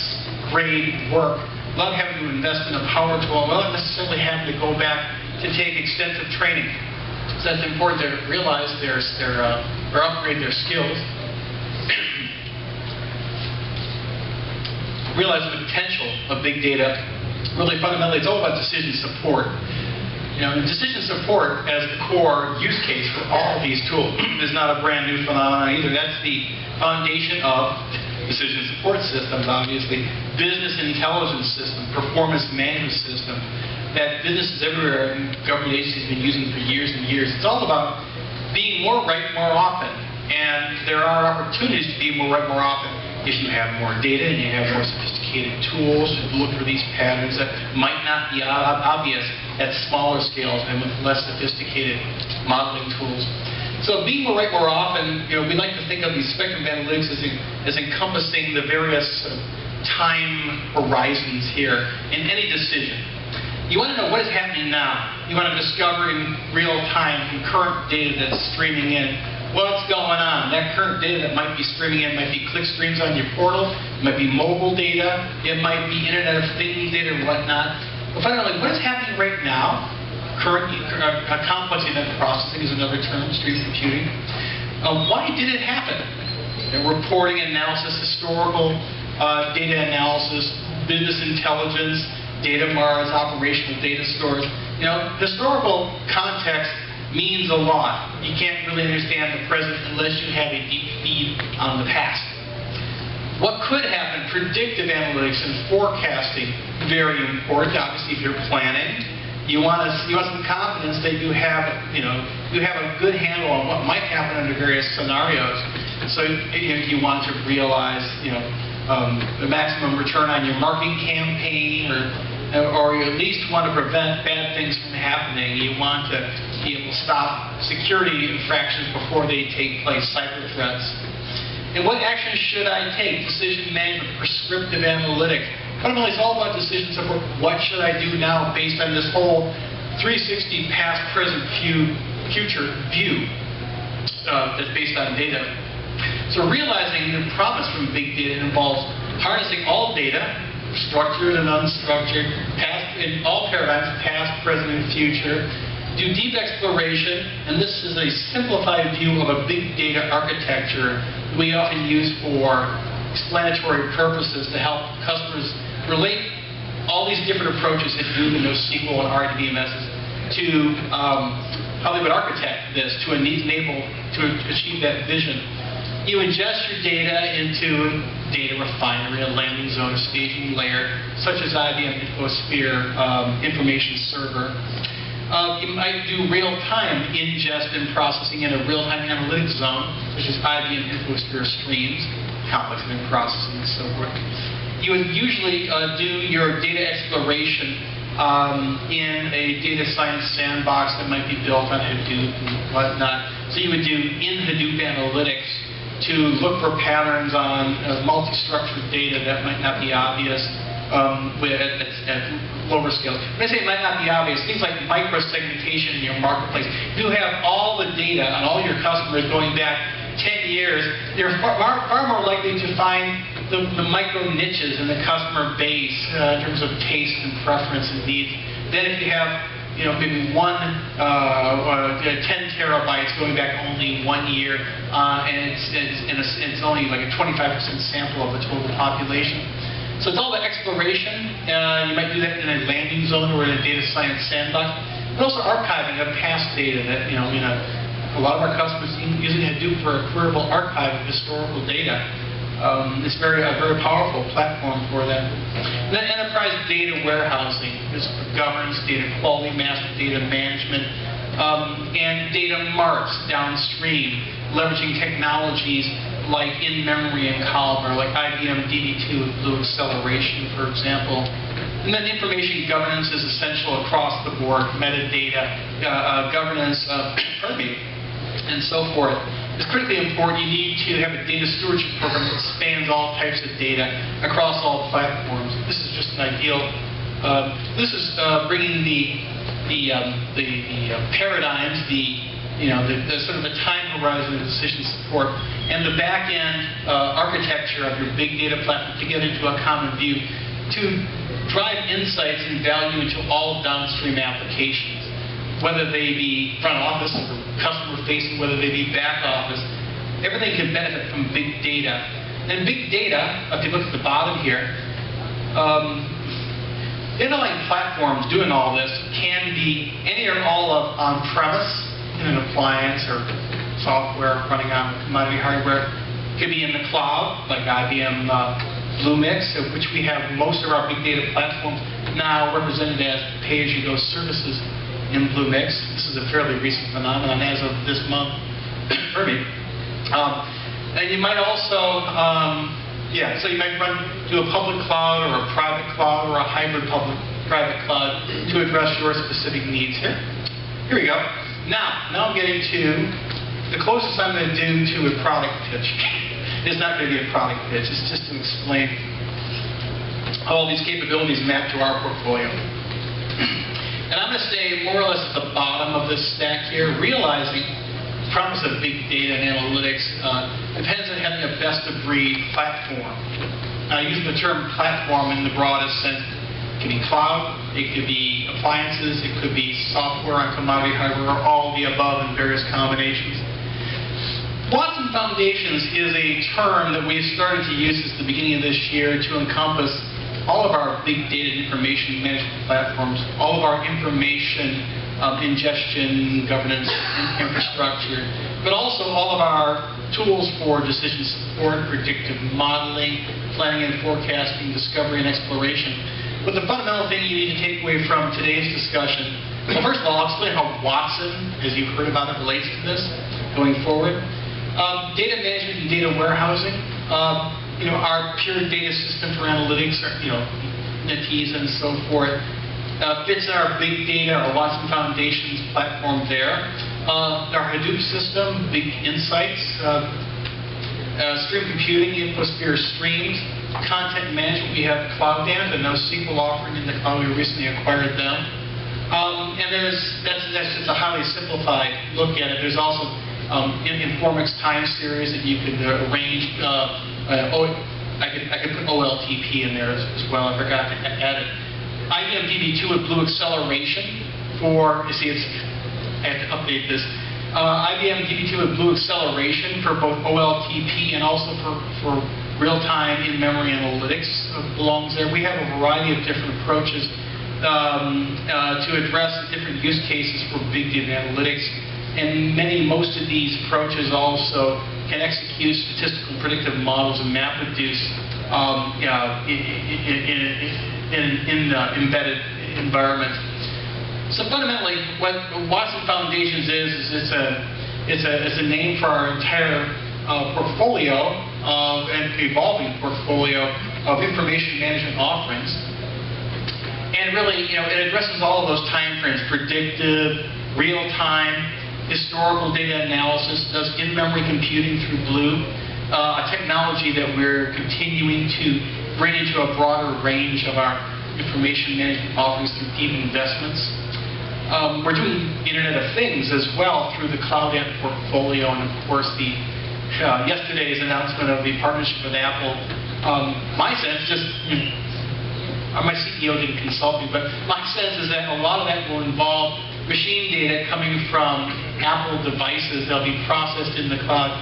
grade work without having to invest in a power tool, without necessarily having to go back to take extensive training. So that's important to realize or upgrade their skills. Realize the potential of big data. Really fundamentally, it's all about decision support. Decision support as the core use case for all these tools is not a brand new phenomenon either. That's the foundation of decision support systems, obviously. Business intelligence system, performance management system, that businesses everywhere and government agencies have been using for years and years. It's all about being more right more often. And there are opportunities to be more right more often if you have more data and you have more sophisticated tools to look for these patterns that might not be obvious at smaller scales and with less sophisticated modeling tools. So being more right more often, we like to think of these spectrum analytics as encompassing the various time horizons here in any decision. You want to know what is happening now. You want to discover in real time concurrent data that's streaming in. What's going on? That current data that might be streaming in might be click streams on your portal, it might be mobile data, it might be Internet of Things data or whatnot. But fundamentally, what is happening right now? Current complex event processing is another term, stream computing. Why did it happen? Reporting analysis, historical data analysis, business intelligence, data marts, operational data stores. Historical context means a lot. You can't really understand the present unless you have a deep feed on the past. What could happen? Predictive analytics and forecasting, very important. Obviously, if you're planning, you want some confidence that you have a good handle on what might happen under various scenarios. So you want to realize the maximum return on your marketing campaign, or you at least want to prevent bad things from happening. You want to be able to stop security infractions before they take place, cyber threats. And what action should I take? Decision management, prescriptive analytics. Fundamentally, it's all about decisions of what should I do now based on this whole 360 past, present, future view that's based on data. So realizing the promise from big data involves harnessing all data, structured and unstructured, in all paradigms, past, present, and future. Do deep exploration, and this is a simplified view of a big data architecture we often use for explanatory purposes to help customers relate all these different approaches that do in NoSQL and RDBMSs to how they would architect this to enable to achieve that vision. You ingest your data into a data refinery, a landing zone, a staging layer, such as IBM Infosphere information server. You might do real-time ingest and processing in a real-time analytics zone, such as IBM Infosphere Streams, complex event processing, and so forth. You would usually do your data exploration in a data science sandbox that might be built on Hadoop and whatnot. So you would do in Hadoop analytics to look for patterns on multi-structured data that might not be obvious at lower scale. When I say it might not be obvious, things like micro-segmentation in your marketplace. If you have all the data on all your customers going back 10 years, you're far more likely to find the micro niches in the customer base in terms of taste and preference and needs than if you have maybe 10 terabytes going back only 1 year, and it's only like a 25% sample of the total population. So it's all about exploration. You might do that in a landing zone or in a data science sandbox, but also archiving of past data that a lot of our customers using Hadoop for a queryable archive of historical data. It's a very powerful platform for them. And then enterprise data warehousing. This is for governance, data quality, master data management, and data marts downstream, leveraging technologies like in-memory and columnar, like IBM DB2 with Blue Acceleration, for example. And then information governance is essential across the board, metadata, governance, and so forth. It's critically important. You need to have a data stewardship program that spans all types of data across all platforms. This is just an ideal. This is bringing the paradigms, the sort of the time horizon of decision support, and the back end architecture of your big data platform together into a common view to drive insights and value into all downstream applications, whether they be front office or customer facing, whether they be back office. Everything can benefit from big data. And big data, if you look at the bottom here, the underlying platforms doing all this can be any or all of on-premise in an appliance or software running on commodity hardware. It could be in the cloud, like IBM Bluemix, of which we have most of our big data platforms now represented as pay-as-you-go services in Bluemix. This is a fairly recent phenomenon as of this month. And you might also, so you might do a public cloud or a private cloud or a hybrid public-private cloud to address your specific needs here. Here we go. Now I'm getting to the closest I'm going to do to a product pitch. It's not going to be a product pitch. It's just to explain how all these capabilities map to our portfolio. And I'm going to stay more or less at the bottom of this stack here, realizing the promise of big data and analytics depends on having a best-of-breed platform. I use the term platform in the broadest sense. It can be cloud, It could be appliances, it could be software on commodity hardware, or all of the above in various combinations. Watson Foundations is a term that we started to use since the beginning of this year to encompass all of our big data information management platforms, all of our information ingestion, governance, infrastructure, but also all of our tools for decision support, predictive modeling, planning and forecasting, discovery and exploration. But the fundamental thing you need to take away from today's discussion, well, first of all, I'll explain how Watson, as you've heard about it, relates to this going forward. Data management and data warehousing, our pure data system for analytics, NetEase and so forth, fits in our big data, our Watson Foundations platform there. Our Hadoop system, Big Insights, stream computing, Infosphere streams, content management, we have CloudDAM, the NoSQL offering in the cloud, we recently acquired them. And that's just a highly simplified look at it. There's also Informix time series that you could arrange. I could put OLTP in there as well. I forgot to add it. IBM DB2 with Blue Acceleration for, I have to update this. IBM DB2 with Blue Acceleration for both OLTP and also for real-time in-memory analytics belongs there. We have a variety of different approaches to address the different use cases for big data analytics. And most of these approaches also can execute statistical predictive models and MapReduce in embedded environment. So fundamentally, what Watson Foundations is it's a name for our entire portfolio and evolving portfolio of information management offerings. And really, it addresses all of those time frames: predictive, real-time, historical data analysis, does in-memory computing through Blue, a technology that we're continuing to bring into a broader range of our information management offerings through deep investments. We're doing Internet of Things as well through the CloudApp portfolio, and of course yesterday's announcement of the partnership with Apple. My sense, my CEO didn't consult me, but my sense is that a lot of that will involve machine data coming from Apple devices that'll be processed in the cloud.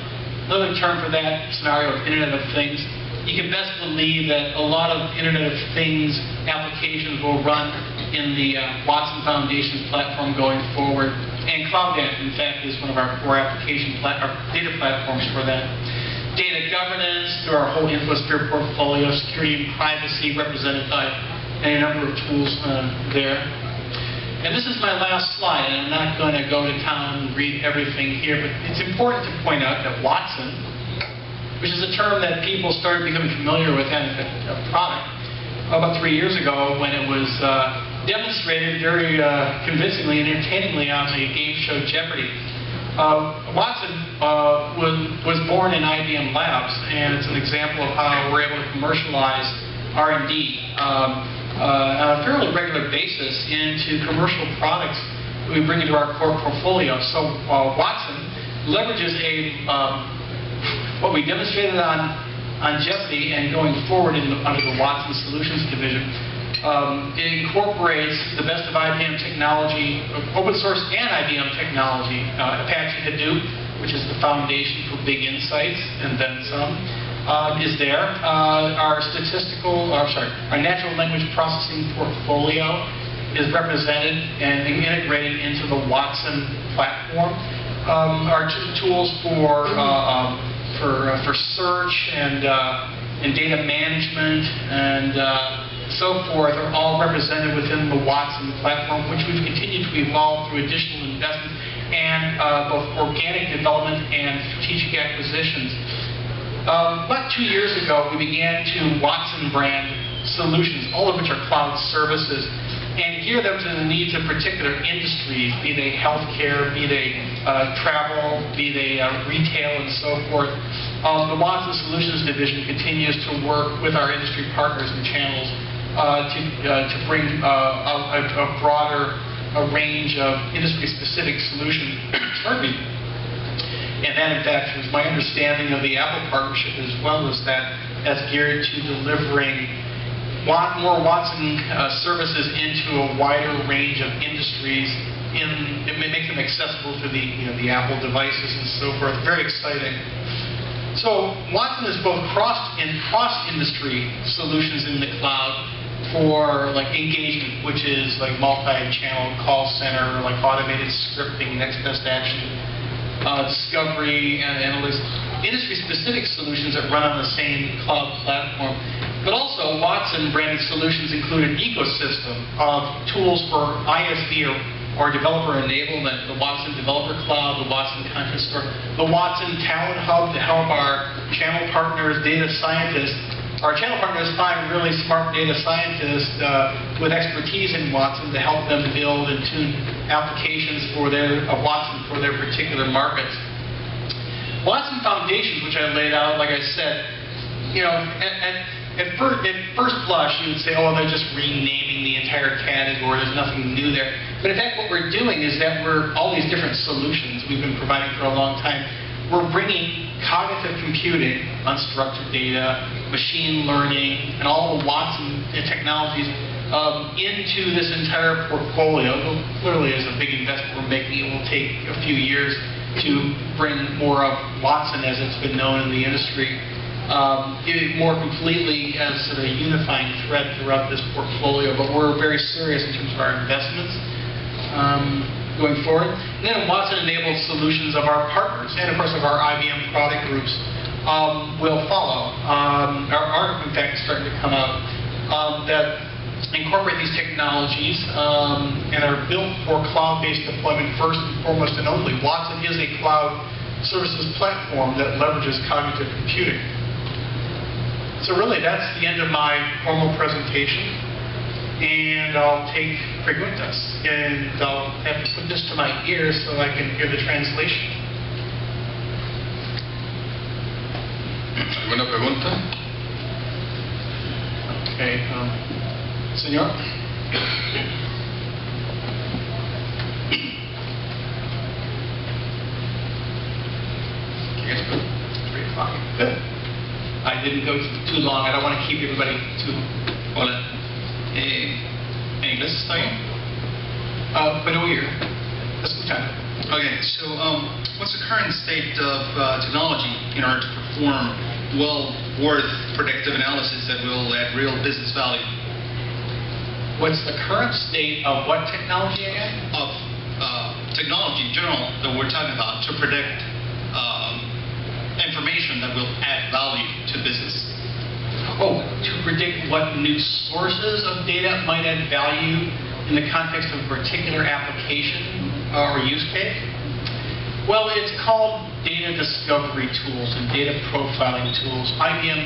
Another term for that scenario is Internet of Things. You can best believe that a lot of Internet of Things applications will run in the Watson Foundations platform going forward. And CloudApp, in fact, is one of our core data platforms for that. Data governance through our whole Infosphere portfolio, security and privacy represented by a number of tools there. And this is my last slide, and I'm not going to go to town and read everything here, but it's important to point out that Watson, which is a term that people started becoming familiar with and a product about 3 years ago when it was demonstrated very convincingly and entertainingly on the game show Jeopardy. Watson was born in IBM Labs, and it's an example of how we're able to commercialize R&D on a fairly regular basis into commercial products that we bring into our core portfolio. So Watson leverages what we demonstrated on Jeopardy and going forward under the Watson Solutions division. It incorporates the best of IBM technology, open source and IBM technology, Apache Hadoop, which is the foundation for Big Insights, and then some. Is there. Our natural language processing portfolio is represented and integrated into the Watson platform. Our tools for search and data management and so forth are all represented within the Watson platform, which we've continued to evolve through additional investments and both organic development and strategic acquisitions. About 2 years ago, we began to Watson brand solutions, all of which are cloud services, and gear them to the needs of particular industries, be they healthcare, be they travel, be they retail, and so forth. The Watson Solutions division continues to work with our industry partners and channels to bring a broader range of industry-specific solutions. And that, in fact, was my understanding of the Apple partnership as well, is that that's geared to delivering more Watson services into a wider range of industries. It may make them accessible to the Apple devices and so forth. Very exciting. So Watson is both cross-industry solutions in the cloud for like engagement, which is like multi-channel call center, like automated scripting, next best action, discovery and analytics, industry-specific solutions that run on the same cloud platform. But also Watson branded solutions include an ecosystem of tools for ISV or developer enablement, the Watson Developer Cloud, the Watson Content Store, the Watson Talent Hub to help our channel partners, data scientists. Our channel partners find really smart data scientists with expertise in Watson to help them build and tune applications of Watson for their particular markets. Watson Foundations, which I laid out, like I said, at first blush, you would say, oh, they're just renaming the entire category. There's nothing new there. But in fact, what we're doing is that all these different solutions we've been providing for a long time, we're bringing cognitive computing, unstructured data, machine learning, and all the Watson technologies into this entire portfolio. Clearly, as a big investment we're making, it will take a few years to bring more of Watson as it's been known in the industry more completely as sort of a unifying thread throughout this portfolio. But we're very serious in terms of our investments going forward. And then Watson-enabled solutions of our partners and, of course, of our IBM product groups will follow. Are in fact starting to come out that incorporate these technologies and are built for cloud-based deployment first and foremost and only. Watson is a cloud services platform that leverages cognitive computing. So really, that's the end of my formal presentation, and I'll take preguntas, and I'll have to put this to my ear so I can hear the translation. ¿Alguna pregunta? Okay, señor. Good. I didn't go too long. I don't want to keep everybody too... Hola. ¿En inglés está bien? Puedo oír. Escuchar. Okay, so what's the current state of technology in order to perform well-worth predictive analysis that will add real business value? What's the current state of what technology again? Of technology in general that we're talking about to predict information that will add value to business. Oh, to predict what new sources of data might add value in the context of a particular application or use case? Well, it's called data discovery tools and data profiling tools. IBM,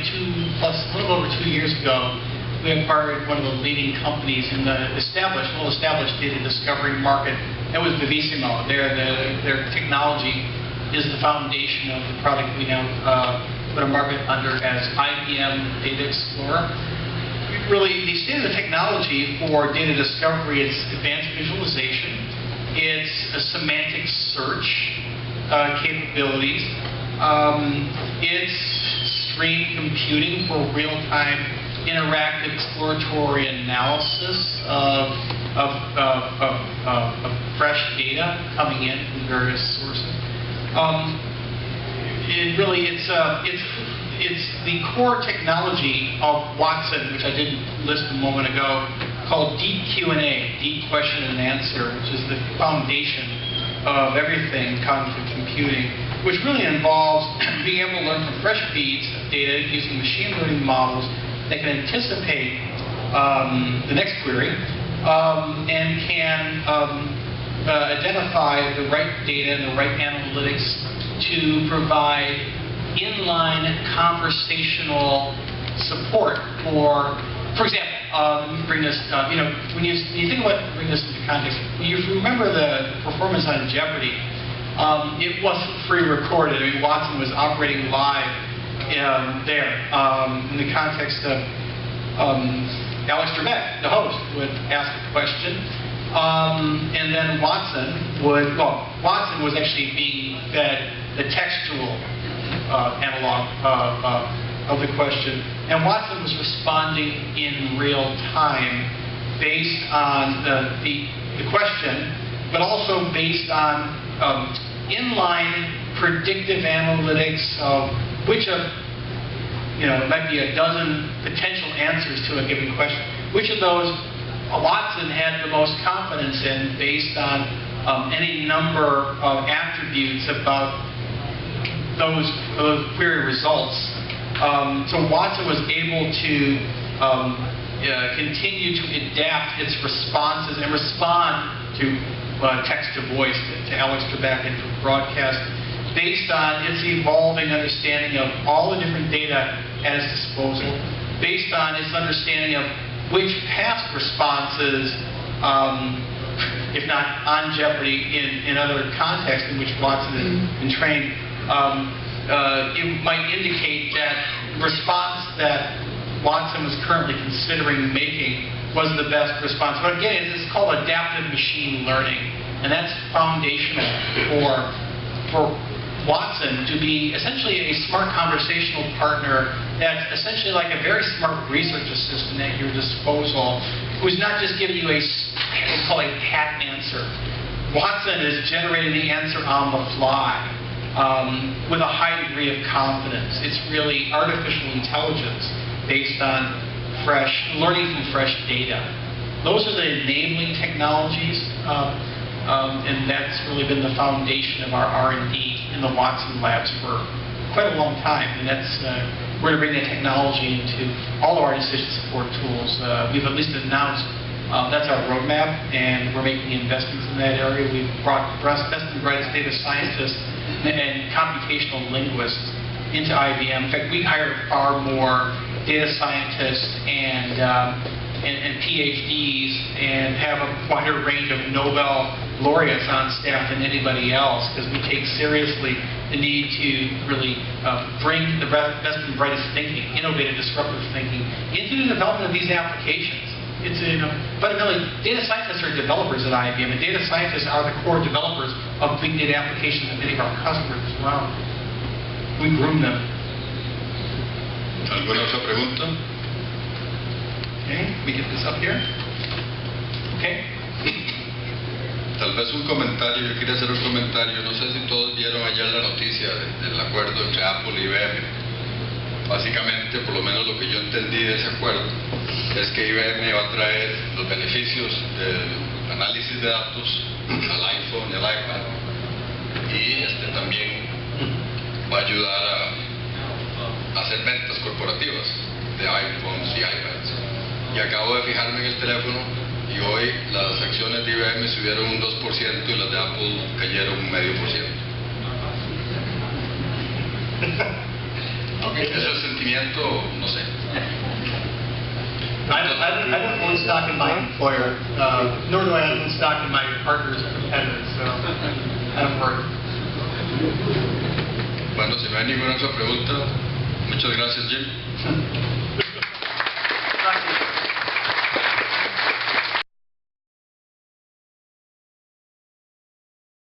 a little over 2 years ago, we acquired one of the leading companies in the well-established data discovery market. That was Vivissimo. Their technology is the foundation of the product we now put a market under as IBM Data Explorer. Really, the state of the technology for data discovery is advanced visualization. It's a semantic search capabilities. It's stream computing for real-time interactive exploratory analysis of fresh data coming in from various sources. It's the core technology of Watson, which I didn't list a moment ago, called deep Q&A, deep question and answer, which is the foundation of everything cognitive computing, which really involves being able to learn from fresh feeds of data using machine learning models that can anticipate the next query and can identify the right data and the right analytics to provide inline conversational support for example, bring this, when you think about bring this into context, you remember the performance on Jeopardy. It wasn't pre-recorded. I mean, Watson was operating live there in the context of Alex Trebek, the host, would ask a question. And then Watson was actually being fed the textual analog of the question, and Watson was responding in real time based on the question, but also based on inline predictive analytics of which of, it might be a dozen potential answers to a given question. Which of those Watson had the most confidence in based on any number of attributes about those query results. So Watson was able to continue to adapt its responses and respond to text to voice, to Alex Trebek and to broadcast, based on its evolving understanding of all the different data at its disposal, based on its understanding of which past responses, if not on jeopardy in other contexts in which Watson has been trained, it might indicate that response that Watson was currently considering making was the best response. But again, it's called adaptive machine learning, and that's foundational for Watson to be essentially a smart conversational partner that's essentially like a very smart research assistant at your disposal, who's not just giving you what's called a pat answer. Watson is generating the answer on the fly with a high degree of confidence. It's really artificial intelligence based on learning from fresh data. Those are the enabling technologies, and that's really been the foundation of our R&D in the Watson labs for quite a long time. And that's we're going to bring that technology into all of our decision support tools. We've at least announced that's our roadmap, and we're making investments in that area. We've brought best and brightest data scientists and computational linguists into IBM. In fact, we hired far more data scientists and PhDs and have a wider range of Nobel laureates on staff than anybody else, because we take seriously the need to really bring the best and brightest thinking, innovative, disruptive thinking, into the development of these applications. Fundamentally, data scientists are developers at IBM, and data scientists are the core developers of big data applications at many of our customers as well. We groom them. ¿Alguna otra pregunta? Okay, we get this up here. Okay. Tal vez un comentario, yo quería hacer un comentario, no sé si todos vieron ayer la noticia del acuerdo entre Apple y IBM. Básicamente, por lo menos lo que yo entendí de ese acuerdo, es que IBM va a traer los beneficios del análisis de datos al iPhone y al iPad, y también va a ayudar a hacer ventas corporativas de iPhones y iPads. Y acabo de fijarme en el teléfono, y hoy las acciones de IBM subieron un 2% y las de Apple cayeron un 0,5%. ¿Eso es sentimiento? No sé. I don't own stock in my employer, nor do I own stock in my partners or competitors, so I don't worry. Bueno, si no hay ninguna otra pregunta, muchas gracias, Jim.